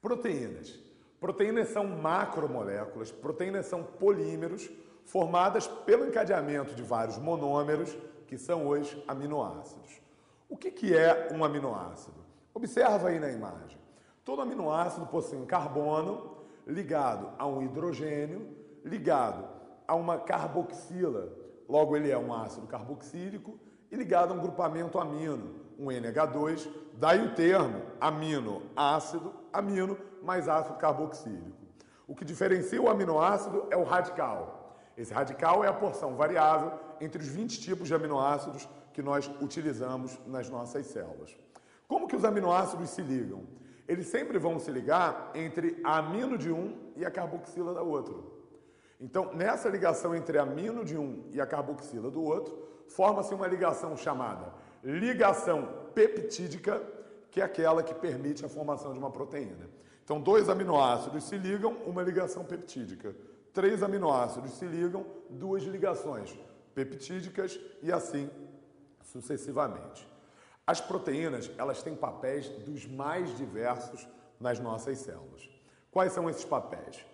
Proteínas. Proteínas são macromoléculas, proteínas são polímeros formadas pelo encadeamento de vários monômeros, que são os aminoácidos. O que é um aminoácido? Observa aí na imagem. Todo aminoácido possui um carbono ligado a um hidrogênio, ligado a uma carboxila, logo ele é um ácido carboxílico, e ligado a um grupamento amino, um NH2, daí o termo aminoácido, amino mais ácido carboxílico. O que diferencia o aminoácido é o radical. Esse radical é a porção variável entre os 20 tipos de aminoácidos que nós utilizamos nas nossas células. Como que os aminoácidos se ligam? Eles sempre vão se ligar entre a amino de um e a carboxila da outra. Então, nessa ligação entre a amino de um e a carboxila do outro, forma-se uma ligação chamada ligação peptídica, que é aquela que permite a formação de uma proteína. Então, 2 aminoácidos se ligam, uma ligação peptídica. 3 aminoácidos se ligam, 2 ligações peptídicas e assim sucessivamente. As proteínas, elas têm papéis dos mais diversos nas nossas células. Quais são esses papéis?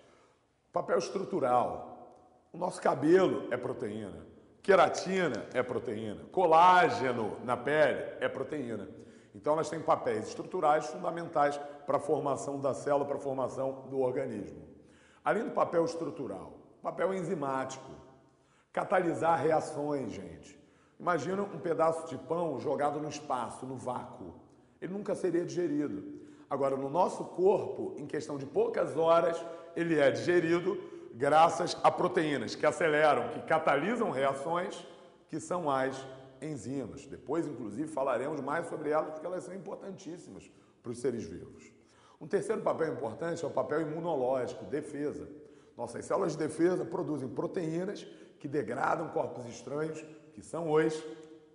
Papel estrutural. O nosso cabelo é proteína. Queratina é proteína. Colágeno na pele é proteína. Então, elas têm papéis estruturais fundamentais para a formação da célula, para a formação do organismo. Além do papel estrutural, papel enzimático. Catalisar reações, gente. Imagina um pedaço de pão jogado no espaço, no vácuo. Ele nunca seria digerido. Agora, no nosso corpo, em questão de poucas horas, ele é digerido graças a proteínas que aceleram, que catalisam reações, que são as enzimas. Depois, inclusive, falaremos mais sobre elas, porque elas são importantíssimas para os seres vivos. Um terceiro papel importante é o papel imunológico, defesa. Nossas células de defesa produzem proteínas que degradam corpos estranhos, que são os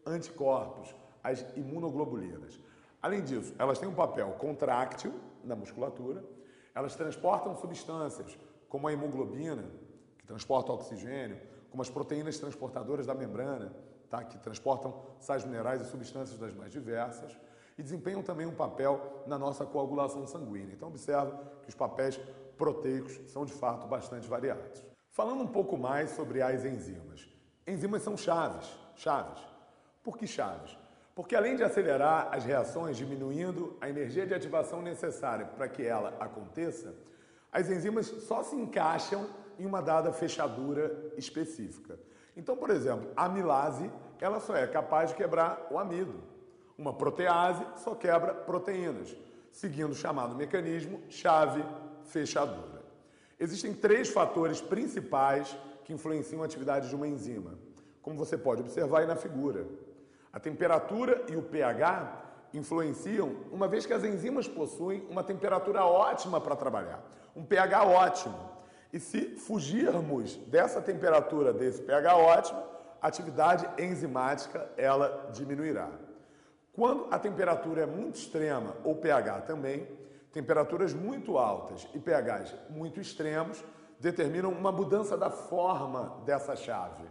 anticorpos, as imunoglobulinas. Além disso, elas têm um papel contráctil na musculatura, elas transportam substâncias como a hemoglobina, que transporta oxigênio, como as proteínas transportadoras da membrana, tá? Que transportam sais minerais e substâncias das mais diversas, e desempenham também um papel na nossa coagulação sanguínea. Então, observa que os papéis proteicos são, de fato, bastante variados. Falando um pouco mais sobre as enzimas. Enzimas são chaves. Por que chaves? Porque além de acelerar as reações, diminuindo a energia de ativação necessária para que ela aconteça, as enzimas só se encaixam em uma dada fechadura específica. Então, por exemplo, a amilase, ela só é capaz de quebrar o amido. Uma protease só quebra proteínas, seguindo o chamado mecanismo chave-fechadura. Existem 3 fatores principais que influenciam a atividade de uma enzima, como você pode observar aí na figura. A temperatura e o pH influenciam, uma vez que as enzimas possuem uma temperatura ótima para trabalhar, um pH ótimo. E se fugirmos dessa temperatura, desse pH ótimo, a atividade enzimática ela diminuirá. Quando a temperatura é muito extrema, ou pH também, temperaturas muito altas e pHs muito extremos determinam uma mudança da forma dessa chave.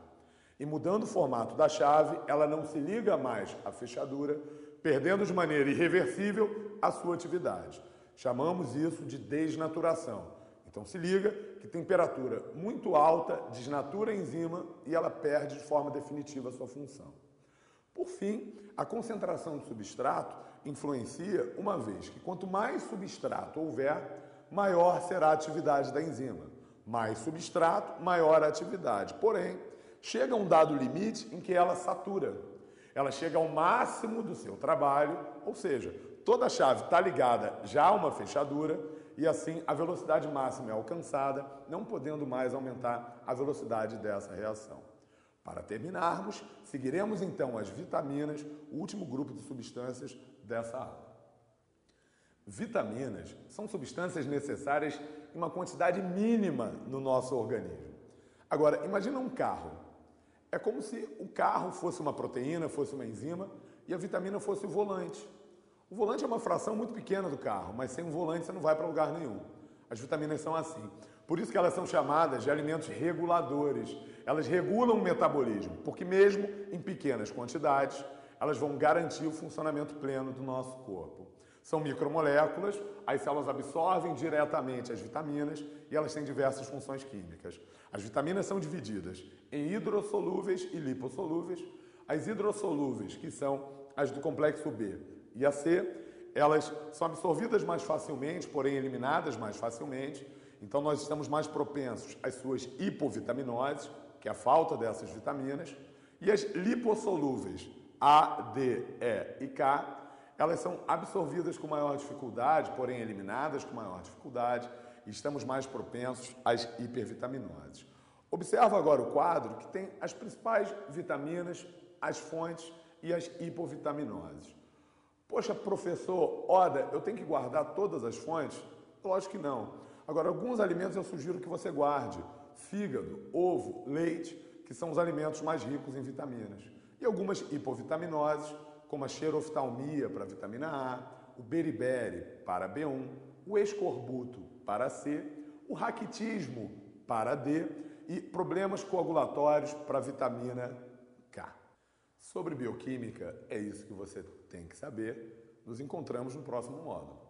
E mudando o formato da chave, ela não se liga mais à fechadura, perdendo de maneira irreversível a sua atividade. Chamamos isso de desnaturação. Então se liga que temperatura muito alta desnatura a enzima e ela perde de forma definitiva a sua função. Por fim, a concentração de substrato influencia, uma vez que quanto mais substrato houver, maior será a atividade da enzima. Mais substrato, maior a atividade. Porém, chega a um dado limite em que ela satura. Ela chega ao máximo do seu trabalho, ou seja, toda a chave está ligada já a uma fechadura e assim a velocidade máxima é alcançada, não podendo mais aumentar a velocidade dessa reação. Para terminarmos, seguiremos então as vitaminas, o último grupo de substâncias dessa aula. Vitaminas são substâncias necessárias em uma quantidade mínima no nosso organismo. Agora, imagina um carro. É como se o carro fosse uma proteína, fosse uma enzima e a vitamina fosse o volante. O volante é uma fração muito pequena do carro, mas sem um volante você não vai para lugar nenhum. As vitaminas são assim. Por isso que elas são chamadas de alimentos reguladores. Elas regulam o metabolismo, porque mesmo em pequenas quantidades, elas vão garantir o funcionamento pleno do nosso corpo. São micromoléculas, as células absorvem diretamente as vitaminas e elas têm diversas funções químicas. As vitaminas são divididas em hidrossolúveis e lipossolúveis. As hidrossolúveis, que são as do complexo B e a C, elas são absorvidas mais facilmente, porém eliminadas mais facilmente. Então nós estamos mais propensos às suas hipovitaminoses, que é a falta dessas vitaminas. E as lipossolúveis, A, D, E e K, elas são absorvidas com maior dificuldade, porém eliminadas com maior dificuldade, e estamos mais propensos às hipervitaminoses. Observa agora o quadro que tem as principais vitaminas, as fontes e as hipovitaminoses. Poxa, professor Oda, eu tenho que guardar todas as fontes? Lógico que não. Agora, alguns alimentos eu sugiro que você guarde. Fígado, ovo, leite, que são os alimentos mais ricos em vitaminas. E algumas hipovitaminoses, como a xeroftalmia para a vitamina A, o beriberi para a B1, o escorbuto para a C, o raquitismo para a D e problemas coagulatórios para a vitamina K. Sobre bioquímica, é isso que você tem que saber. Nos encontramos no próximo módulo.